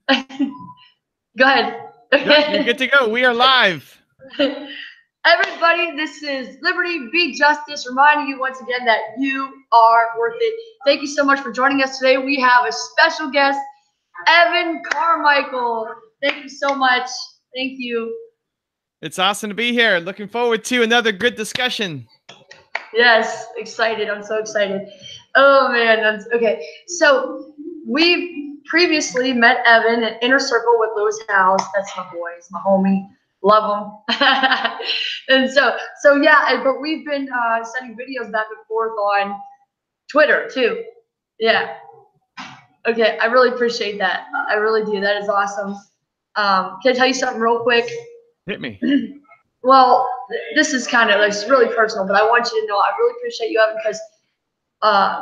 Go ahead. Yeah, you're good to go. We are live. Everybody, this is Liberty Be Justice, reminding you once again that you are worth it. Thank you so much for joining us today. We have a special guest, Evan Carmichael. Thank you so much. Thank you. It's awesome to be here. Looking forward to another good discussion. Yes, excited. I'm so excited. Oh man, okay. So we previously met Evan at Inner Circle with Lewis House. That's my boy. He's my homie. Love him. And so yeah. But we've been sending videos back and forth on Twitter too. Yeah. Okay. I really appreciate that. I really do. That is awesome. Can I tell you something real quick? Hit me. Well, this is kind of like it's really personal, but I want you to know I really appreciate you, Evan, because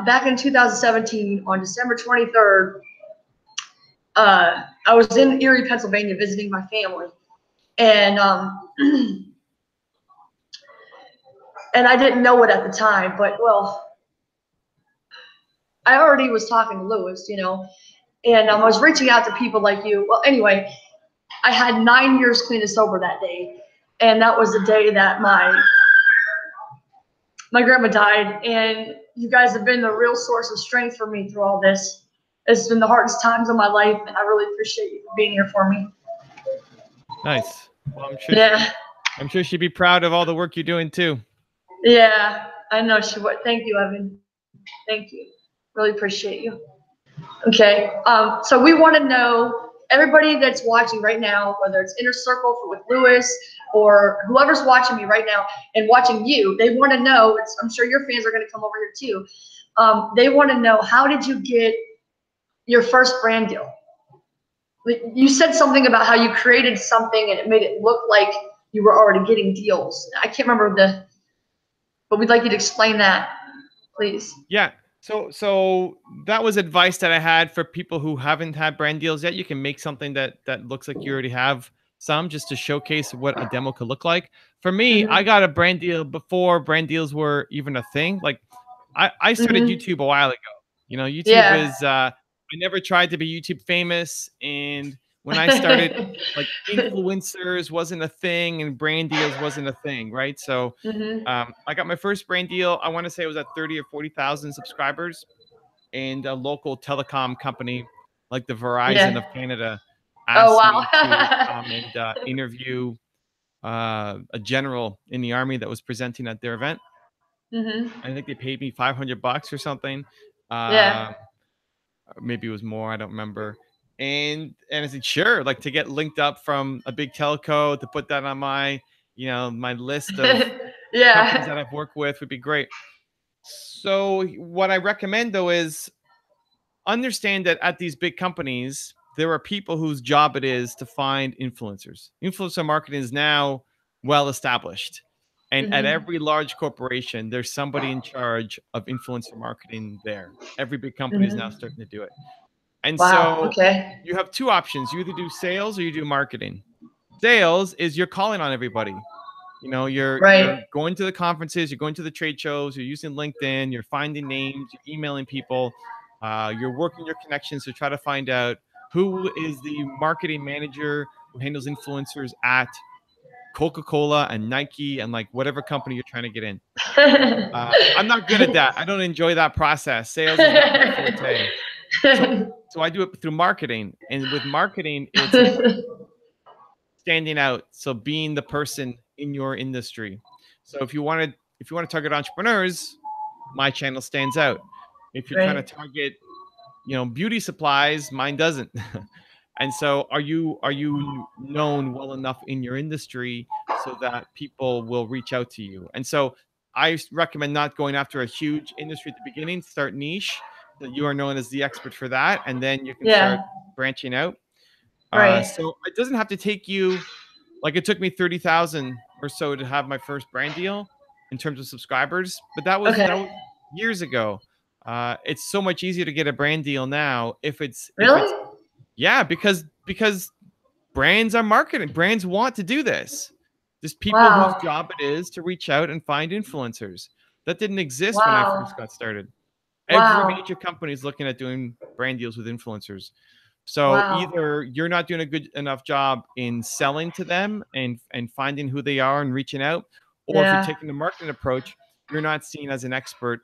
back in 2017, on December 23rd, I was in Erie, Pennsylvania, visiting my family, and and I didn't know it at the time, but well, I already was talking to Lewis, and I was reaching out to people like you. Well, anyway, I had 9 years clean and sober that day, and that was the day that my grandma died, and you guys have been the real source of strength for me through all this. It's been the hardest times of my life, and I really appreciate you for being here for me. Nice. Well, I'm sure she'd be proud of all the work you're doing too. Yeah, I know she would. Thank you, Evan. Thank you. Really appreciate you. Okay. So we want to know, everybody that's watching right now, whether it's Inner Circle with Lewis or whoever's watching me right now and watching you, they want to know. I'm sure your fans are going to come over here too. They want to know, how did you get your first brand deal? You said something about how you created something and it made it look like you were already getting deals. I can't remember but we'd like you to explain that, please. Yeah. So that was advice that I had for people who haven't had brand deals yet. You can make something that looks like you already have some, just to showcase what a demo could look like. For me, I got a brand deal before brand deals were even a thing. Like I started YouTube a while ago. YouTube is I never tried to be YouTube famous, and when I started, like, influencers wasn't a thing and brand deals wasn't a thing, right? So I got my first brand deal. I want to say it was at 30 or 40,000 subscribers, and a local telecom company like the Verizon of Canada asked me to come and interview a general in the army that was presenting at their event. I think they paid me $500 or something. Maybe it was more. I don't remember. And I said, sure, like, to get linked up from a big telco, to put that on my, my list of companies that I've worked with would be great. So what I recommend, though, is understand that at these big companies, there are people whose job it is to find influencers. Influencer marketing is now well established. And at every large corporation, there's somebody in charge of influencer marketing there. Every big company is now starting to do it. And so you have two options. You either do sales or you do marketing. Sales is you're calling on everybody. You're going to the conferences, you're going to the trade shows, you're using LinkedIn, you're finding names, you're emailing people, you're working your connections to try to find out who is the marketing manager who handles influencers at Coca-Cola and Nike and, like, whatever company you're trying to get in. I'm not good at that. I don't enjoy that process. Sales is not my forte. So I do it through marketing, and with marketing, it's standing out. So being the person in your industry. So if you want to target entrepreneurs, my channel stands out. If you're trying to target, beauty supplies, mine doesn't. And so are you known well enough in your industry so that people will reach out to you? And so I recommend not going after a huge industry at the beginning. Start niche, that you are known as the expert for that, and then you can start branching out. So it doesn't have to take you, like, it took me 30,000 or so to have my first brand deal in terms of subscribers, but that was years ago. It's so much easier to get a brand deal now if it's because brands are marketing. Brands want to do this. There's people whose job it is to reach out and find influencers. That didn't exist when I first got started. Every major company is looking at doing brand deals with influencers. So Wow. either you're not doing a good enough job in selling to them and finding who they are and reaching out, or if you're Yeah. taking the marketing approach, you're not seen as an expert,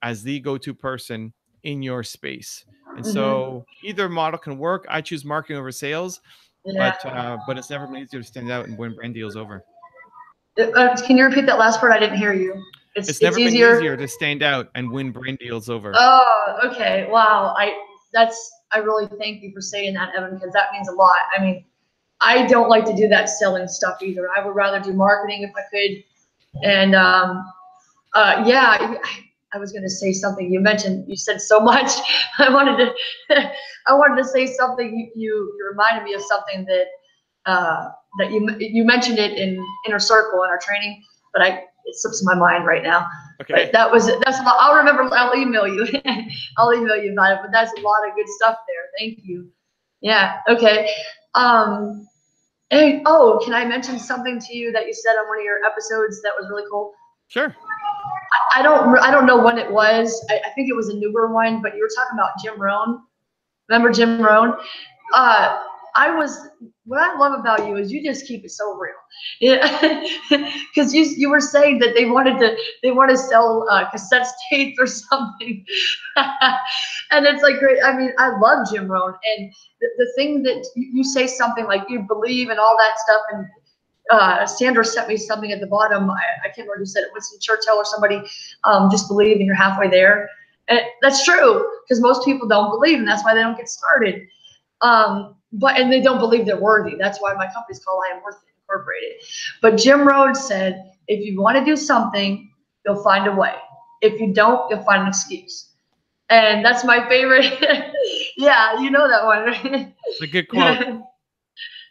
as the go-to person in your space. And so either model can work. I choose marketing over sales, Yeah. but it's never been easier to stand out and win brand deals over. Can you repeat that last part? I didn't hear you. It's never been easier to stand out and win brand deals over. Oh, okay. Wow. I really thank you for saying that, Evan, because that means a lot. I mean, I don't like to do that selling stuff either. I would rather do marketing if I could. And yeah, I was going to say something. You said so much. I wanted to say something. You reminded me of something that you mentioned it in Inner Circle in our training, but it slips my mind right now. Okay. But that's a lot. I'll remember. I'll email you. I'll email you about it. But that's a lot of good stuff there. Thank you. Yeah. Okay. Hey, can I mention something to you that you said on one of your episodes that was really cool? Sure. I don't know when it was. I think it was a newer one, but you were talking about Jim Rohn. Remember Jim Rohn? What I love about you is you just keep it so real. Yeah, because you were saying that they want to sell cassette tapes or something, and it's like great. I mean, I love Jim Rohn, and the thing that you say something like you believe and all that stuff, and Sandra sent me something at the bottom. I can't remember who said it. Winston Churchill or somebody. Just believe and you're halfway there. And that's true because most people don't believe, and that's why they don't get started. And they don't believe they're worthy. That's why my company's called I Am Worth It Incorporated. But Jim Rohn said, if you want to do something, you'll find a way. If you don't, you'll find an excuse. And that's my favorite. Yeah, you know that one, right? It's a good quote.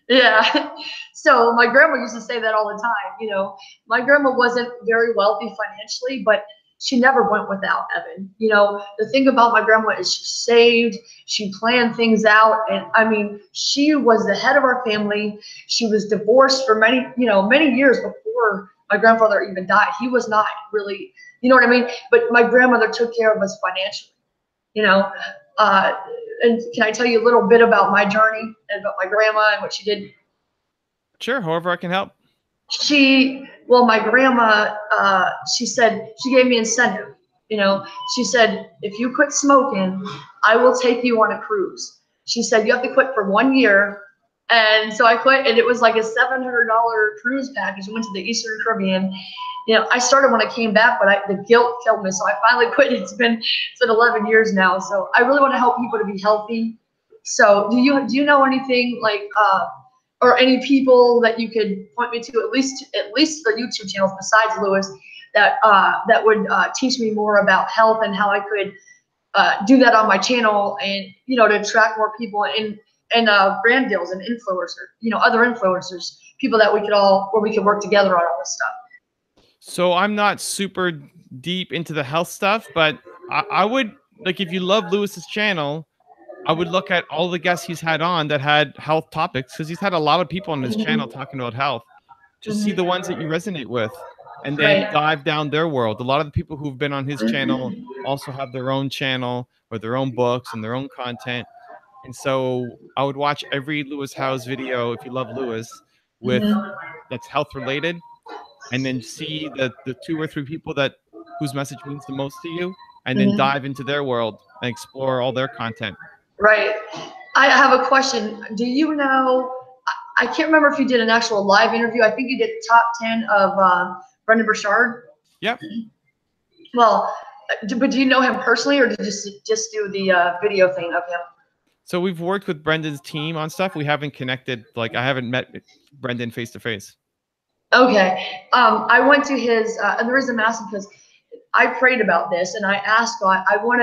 Yeah. So my grandma used to say that all the time. You know, my grandma wasn't very wealthy financially, but she never went without, Evan. You know, the thing about my grandma is she saved, she planned things out. And I mean, she was the head of our family. She was divorced for many years before my grandfather even died. He was not really, you know what I mean? But my grandmother took care of us financially, you know. And can I tell you a little bit about my journey and about my grandma and what she did? Sure, however I can help. My grandma, she said, she gave me incentive. You know, she said, if you quit smoking, I will take you on a cruise. She said, you have to quit for 1 year. And so I quit, and it was like a $700 cruise package. We went to the Eastern Caribbean. You know, I started when I came back, but the guilt killed me. So I finally quit. It's been 11 years now. So I really want to help people to be healthy. So do you know anything like, or any people that you could point me to, at least the YouTube channels besides Lewis, that would teach me more about health and how I could do that on my channel, and to attract more people and brand deals and influencers, other influencers, people that we could work together on all this stuff. So I'm not super deep into the health stuff, but I would, like, if you love Lewis's channel, I would look at all the guests he's had on that had health topics, because he's had a lot of people on his channel talking about health. Just see the ones that you resonate with, and then dive down their world. A lot of the people who've been on his channel also have their own channel or their own books and their own content. And so I would watch every Lewis Howes video, if you love Lewis, that's health related, and then see the 2 or 3 people whose message means the most to you, and then dive into their world and explore all their content. Right. I have a question. Do you know, I can't remember if you did an actual live interview. I think you did top 10 of Brendan Burchard. Yep. Well, but do you know him personally, or did you just do the video thing of him? So we've worked with Brendan's team on stuff. We haven't connected. Like, I haven't met Brendan face to face. Okay. I went to his, and the reason I'm asking because I prayed about this, and I asked God, right when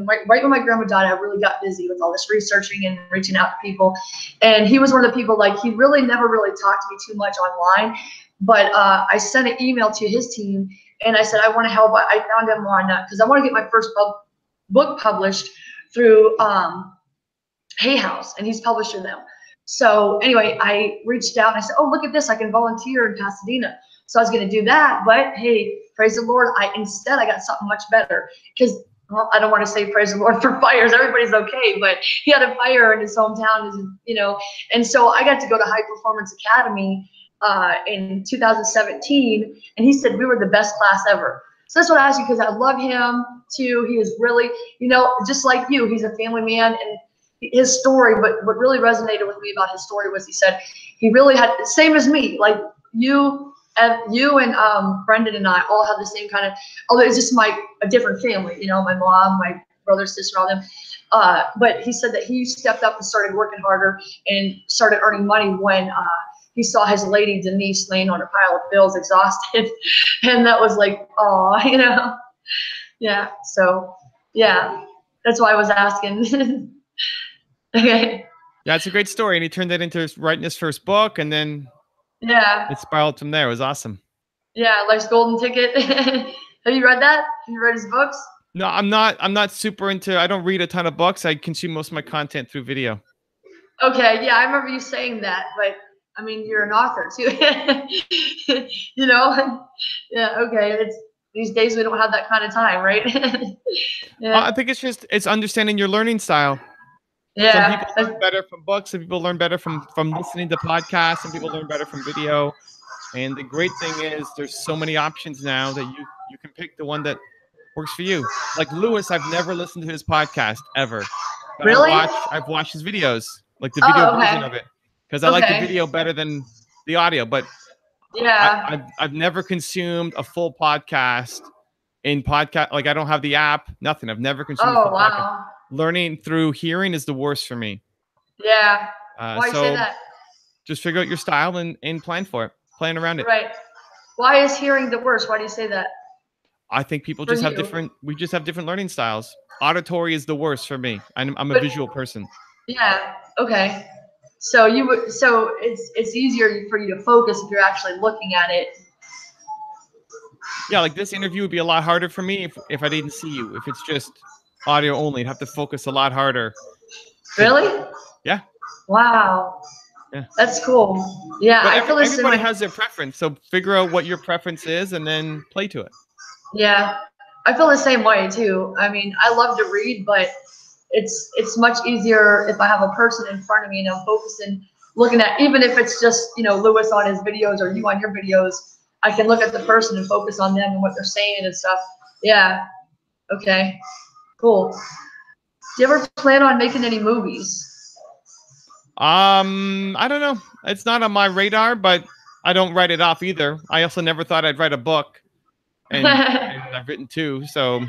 my grandma died, I really got busy with all this researching and reaching out to people. And he was one of the people, like, he really never really talked to me too much online, but I sent an email to his team, and I said, I want to help. I found him on, because I want to get my first book published through Hay House, and he's published through them. So anyway, I reached out and I said, oh, look at this, I can volunteer in Pasadena. So I was going to do that, but hey, praise the Lord, instead I got something much better, because well, I don't want to say praise the Lord for fires. Everybody's okay, but he had a fire in his hometown, you know. And so I got to go to High Performance Academy in 2017, and he said we were the best class ever. So that's what I asked you, because I love him too. He is really, you know, just like you, he's a family man, and his story, but what really resonated with me about his story was he said he really had, same as me, like you and Brendan and I all have the same kind of, although it's just a different family, you know, my mom, my brother, sister, all them. But he said that he stepped up and started working harder and started earning money when he saw his lady Denise laying on a pile of bills, exhausted, and that was like, oh, you know, yeah. So yeah, that's why I was asking. Okay. Yeah, it's a great story, and he turned that into writing his first book, and then it spiraled from there. It was awesome. Yeah, Life's Golden Ticket. Have you read that? Have you read his books? No, I'm not super into. I don't read a ton of books. I consume most of my content through video. Okay, yeah, I remember you saying that, but I mean, you're an author too. You know? Yeah. Okay. It's these days we don't have that kind of time, right? Yeah. I think it's understanding your learning style. Yeah. Some people learn better from books. Some people learn better from listening to podcasts. Some people learn better from video. And the great thing is there's so many options now that you can pick the one that works for you. Like Lewis, I've never listened to his podcast ever. But really? I've watched his videos, like the video version of it, because I like the video better than the audio. But yeah, I've never consumed a full podcast in podcast. Like I don't have the app, nothing. I've never consumed a full podcast. Learning through hearing is the worst for me. Yeah. Why so say that? Just figure out your style and plan for it. Plan around it. Right. Why is hearing the worst? Why do you say that? I think people just have different. We just have different learning styles. Auditory is the worst for me. I'm a visual person. Yeah. Okay. So So it's easier for you to focus if you're actually looking at it. Yeah, like this interview would be a lot harder for me if I didn't see you. If it's just audio only, I'd have to focus a lot harder. Really? Yeah. Wow. Yeah. That's cool. Yeah, but everybody has their preference, so figure out what your preference is and then play to it. Yeah, I feel the same way too. I mean, I love to read, but it's much easier if I have a person in front of me and I'm focusing, looking at, even if it's just, you know, Lewis on his videos or you on your videos, I can look at the person and focus on them and what they're saying and stuff. Yeah. Okay. Cool. Do you ever plan on making any movies? I don't know. It's not on my radar, but I don't write it off either. I also never thought I'd write a book, and I've written two, so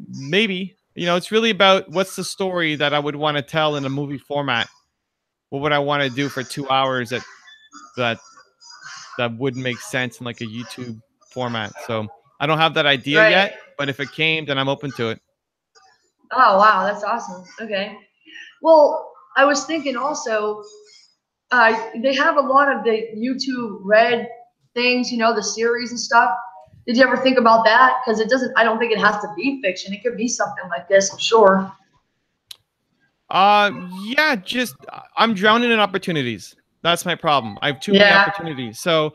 maybe. You know, it's really about what's the story that I would want to tell in a movie format. What would I want to do for 2 hours that wouldn't make sense in like a YouTube format? So I don't have that idea yet, but if it came, then I'm open to it. Oh, wow. That's awesome. Okay. Well, I was thinking also, they have a lot of the YouTube Red things, you know, the series and stuff. Did you ever think about that? Because it doesn't, I don't think it has to be fiction. It could be something like this, I'm sure. Yeah, just I'm drowning in opportunities. That's my problem. I have too many opportunities. So,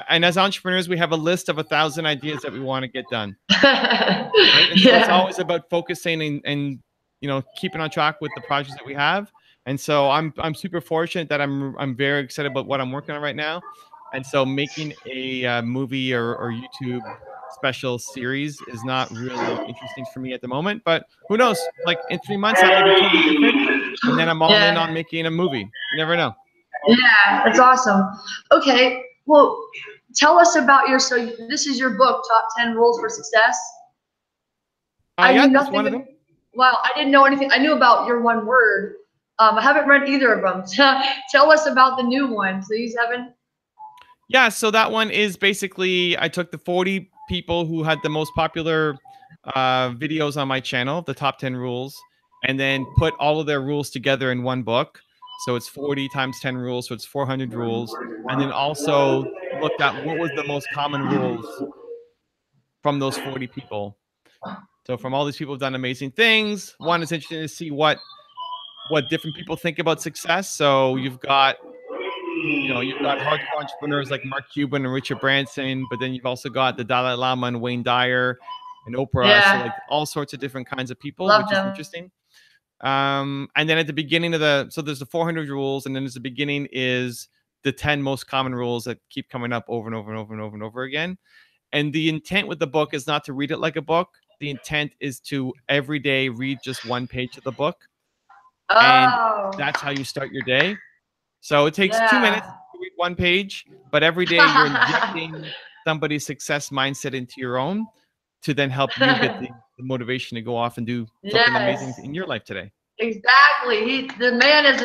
and as entrepreneurs, we have a list of 1,000 ideas that we want to get done. Right? And so it's always about focusing and you know, keeping on track with the projects that we have. And so I'm super fortunate that I'm very excited about what I'm working on right now. And so making a movie or YouTube special series is not really interesting for me at the moment. But who knows? Like in 3 months, that might be totally different. And then I'm all in on making a movie. You never know. Yeah, that's awesome. Okay, well, tell us about so this is your book, Top 10 Rules for Success. I knew nothing. One of them. Wow, I didn't know anything. I knew about your one word. I haven't read either of them. Tell us about the new one, please, Evan. Yeah, so that one is basically I took the 40 people who had the most popular videos on my channel, the top 10 rules, and then put all of their rules together in one book. So it's 40 times 10 rules, so it's 400 rules. And then also looked at what was the most common rules from those 40 people. So from all these people who've done amazing things, one is interesting to see what different people think about success. So you've got hardcore entrepreneurs like Mark Cuban and Richard Branson, but then you've also got the Dalai Lama and Wayne Dyer. and Oprah. So Yeah. like all sorts of different kinds of people, Love which is them. interesting. And then at the beginning of so there's the 400 rules, and then there's the beginning is the 10 most common rules that keep coming up over and over and over and over and over again. And the intent with the book is not to read it like a book. The intent is to every day read just one page of the book. And Oh. that's how you start your day. So it takes 2 minutes Yeah. to read one page, but every day you're injecting somebody's success mindset into your own to then help you get the motivation to go off and do something amazing Yes. in your life today. Exactly. The man is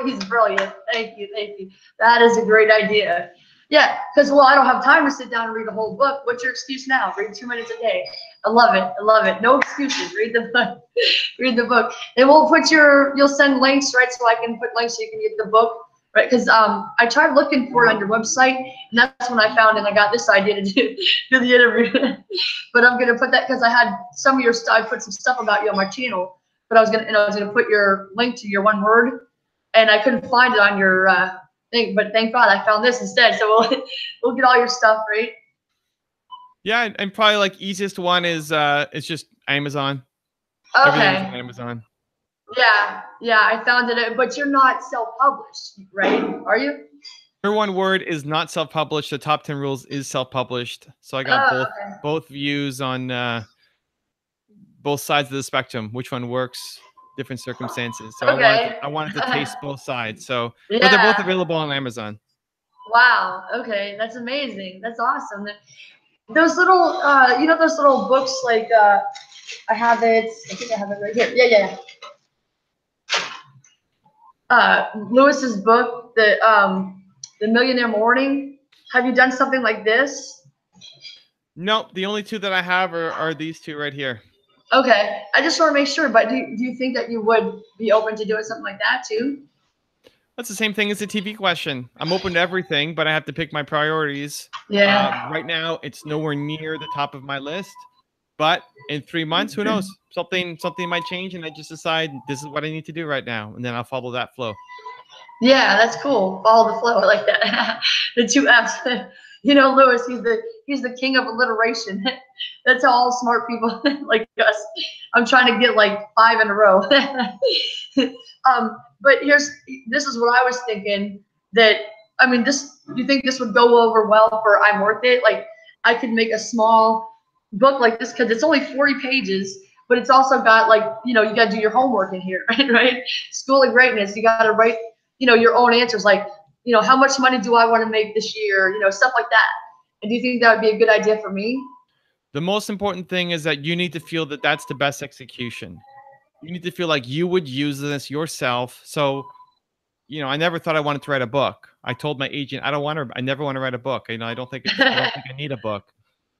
he's brilliant. Thank you. Thank you. That is a great idea. Yeah, because well, I don't have time to sit down and read a whole book. What's your excuse now? Read 2 minutes a day. I love it. I love it. No excuses. Read the book. Read the book. And we'll put you'll send links, right? So I can put links so you can get the book, right? Because I tried looking for it on your website, and that's when I found it. And I got this idea to do the interview. But I'm gonna put that because I had some of your stuff. I put some stuff about you on my channel. But I was gonna put your link to your one word, and I couldn't find it on your thing. But thank God I found this instead. So we'll get all your stuff, right? Yeah, and probably like easiest one is it's just Amazon. Okay. Everything's on Amazon. Yeah, yeah, I found it. But you're not self-published, right? Are you? Your one word is not self-published. The top 10 rules is self-published. So I got both views on both sides of the spectrum, which one works, different circumstances. So Okay. I wanted to taste both sides. So Yeah. but they're both available on Amazon. Wow. Okay, that's amazing. That's awesome. Those little, those little books like I have it. I think I have it right here. Yeah. Lewis's book, the Millionaire Morning. Have you done something like this? Nope. The only two that I have are these two right here. Okay, I just want to make sure. But do you think that you would be open to doing something like that too? That's the same thing as the TV question. I'm open to everything, but I have to pick my priorities. Yeah. Right now, it's nowhere near the top of my list. But in 3 months, who knows? Something might change, and I just decide this is what I need to do right now, and then I'll follow that flow. Yeah, that's cool. Follow the flow. I like that. The 2 F's. Lewis, he's the king of alliteration. That's how all smart people like us. I'm trying to get like 5 in a row. But this is what I was thinking that, do you think this would go over well for I'm Worth It? Like I could make a small book like this because it's only 40 pages, but it's also got like, you got to do your homework in here, right? School of Greatness. You got to write, your own answers. Like, how much money do I want to make this year? Stuff like that. And do you think that would be a good idea for me? The most important thing is that you need to feel that that's the best execution. You need to feel like you would use this yourself. So, I never thought I wanted to write a book. I told my agent, I never want to write a book. I don't think I need a book.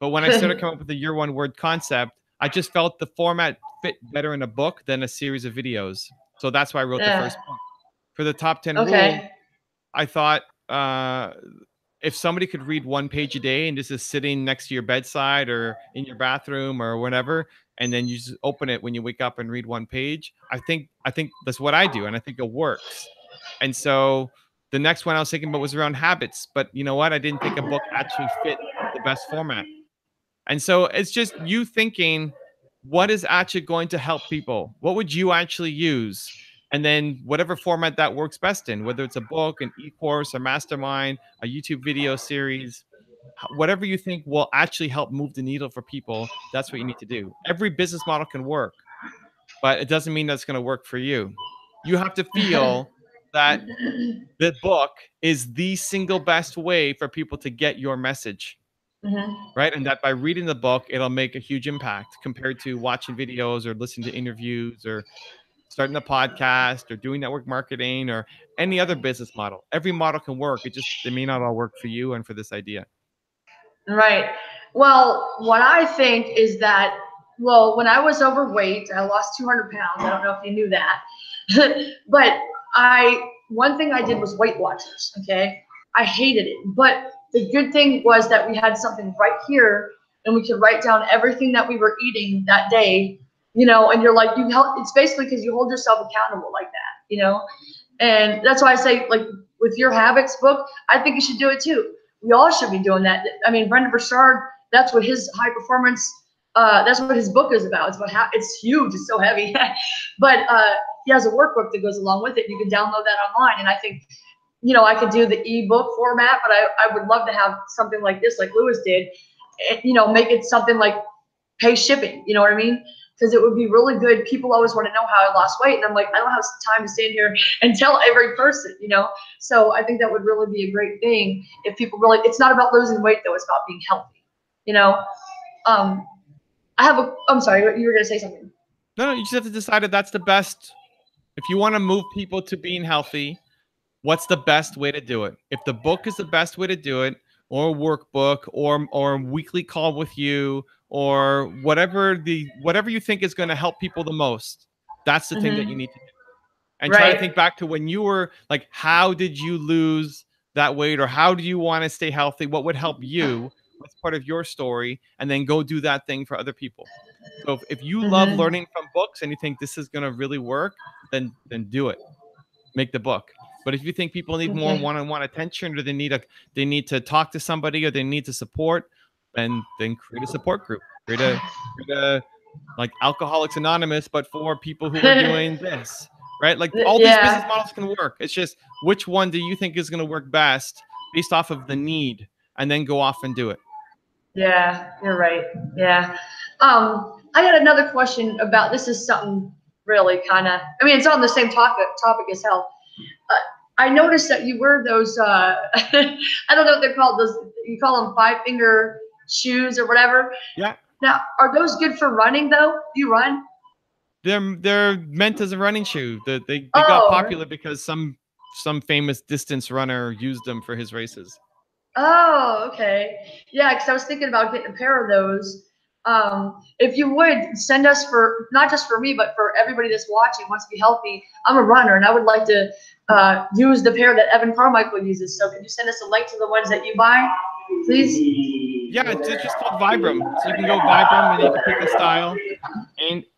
But when I started coming up with the your one word concept, I just felt the format fit better in a book than a series of videos. So that's why I wrote the first book. For the top 10 rules, I thought if somebody could read one page a day and this is sitting next to your bedside or in your bathroom or whatever, and then you just open it when you wake up and read one page, I think that's what I do, and I think it works. And so the next one I was thinking about was around habits, but you know what? I didn't think a book actually fit the best format. And so it's just you thinking, what is actually going to help people? What would you actually use? And then whatever format that works best in, whether it's a book, an e-course, a mastermind, a YouTube video series, whatever you think will actually help move the needle for people, that's what you need to do. Every business model can work, but it doesn't mean that's going to work for you. You have to feel that the book is the single best way for people to get your message. Right. And that by reading the book, it'll make a huge impact compared to watching videos or listening to interviews or starting a podcast or doing network marketing or any other business model. Every model can work. They may not all work for you and for this idea. Right. Well, what I think is that, when I was overweight, I lost 200 pounds. I don't know if you knew that. But one thing I did was Weight Watchers. Okay. I hated it. But the good thing was that we had something right here and we could write down everything that we were eating that day, and you're like, it's basically because you hold yourself accountable like that, and that's why I say, like, with your habits book, I think you should do it too. We all should be doing that. Brendon Burchard, that's what his high performance That's what his book is about. It's about how it's huge. It's so heavy, but he has a workbook that goes along with it. You can download that online, and I think, I could do the ebook format, but I would love to have something like this, like Lewis did, make it something like pay shipping. You know what I mean? Because it would be really good. People always want to know how I lost weight, and I'm like, I don't have time to stand here and tell every person, So I think that would really be a great thing if people really. It's not about losing weight though; it's about being healthy. I'm sorry, you were gonna say something. No, you just have to decide if that's the best. If you want to move people to being healthy, what's the best way to do it? If the book is the best way to do it, or a workbook, or a weekly call with you, or whatever you think is going to help people the most, that's the thing that you need to do. And try to think back to when you were like, how did you lose that weight, or how do you want to stay healthy? What would help you? What's part of your story? And then go do that thing for other people. So if you love learning from books and you think this is going to really work, then do it. Make the book. But if you think people need more one-on-one attention, or they need to talk to somebody, or they need to support, then create a support group. Create a like Alcoholics Anonymous, but for people who are doing this, right? Like all these business models can work. It's just which one do you think is going to work best based off of the need, and then go off and do it. Yeah, you're right. Yeah. I had another question about, this is something really kind of, it's on the same topic as health. I noticed that you wear those, I don't know what they're called, those, you call them 5-finger shoes or whatever. Yeah. Now, are those good for running though? Do you run? They're meant as a running shoe. They got popular because some famous distance runner used them for his races. Oh, okay. Yeah, because I was thinking about getting a pair of those. If you would send us, for not just for me, but for everybody that's watching, wants to be healthy. I'm a runner, and I would like to use the pair that Evan Carmichael uses. So could you send us a link to the ones that you buy, please? Yeah, it's just called Vibram. So you can go Vibram and you can pick the style.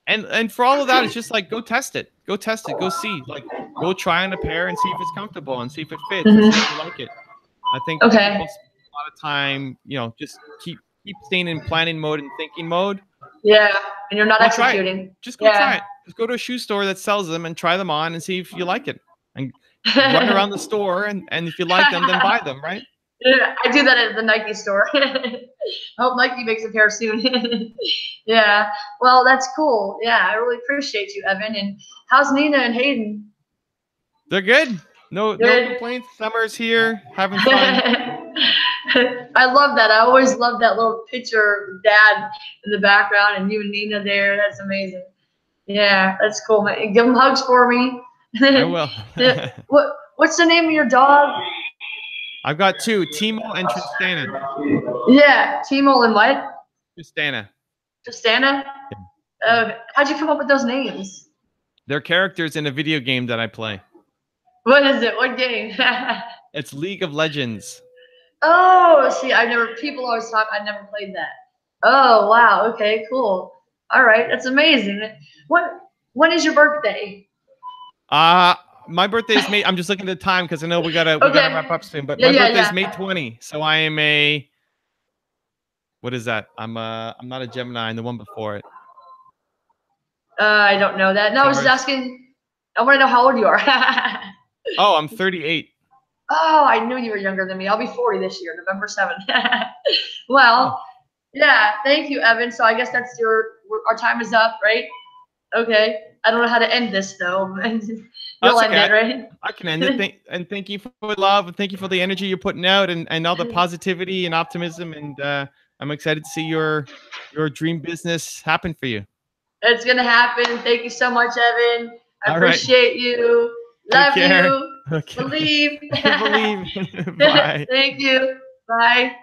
And for all of that, it's just like, go test it. Go test it. Go see. Like, go try on a pair and see if it's comfortable and see if it fits and see if you like it. I think people spend a lot of time, just keep staying in planning mode and thinking mode. Yeah, and you're not executing. Just go try it. Just go to a shoe store that sells them and try them on and see if you like it. And run around the store, and if you like them, then buy them, right? Yeah, I do that at the Nike store. I hope Nike makes a pair soon. Yeah, well, that's cool. Yeah, I really appreciate you, Evan. And how's Nina and Hayden? They're good. No complaints. Summer's here, having fun. I love that. I always love that little picture of Dad in the background and you and Nina there. That's amazing. Yeah, that's cool, man. Give them hugs for me. I will. What's the name of your dog? I've got two, Timo and Tristana. Yeah, Timo and what? Tristana. Tristana? How'd you come up with those names? They're characters in a video game that I play. What is it? What game? It's League of Legends. Oh, see, people always talk, I never played that. Oh, wow. Okay, cool. All right, that's amazing. When is your birthday? My birthday is May. I'm just looking at the time because I know we gotta wrap up soon. But my birthday is May 20, so I am a. What is that? I'm not a Gemini. I'm the one before it. I don't know that. No, I was just asking. I want to know how old you are. Oh, I'm 38. Oh, I knew you were younger than me. I'll be 40 this year, November 7th. Well, yeah. Thank you, Evan. So I guess that's our time is up, right? Okay. I don't know how to end this though. You'll end it, right? I can end it. And thank you for the love, and thank you for the energy you're putting out, and all the positivity and optimism. And I'm excited to see your dream business happen for you. It's gonna happen. Thank you so much, Evan. I appreciate you. Love you. Okay. Believe. Believe. Bye. Thank you. Bye.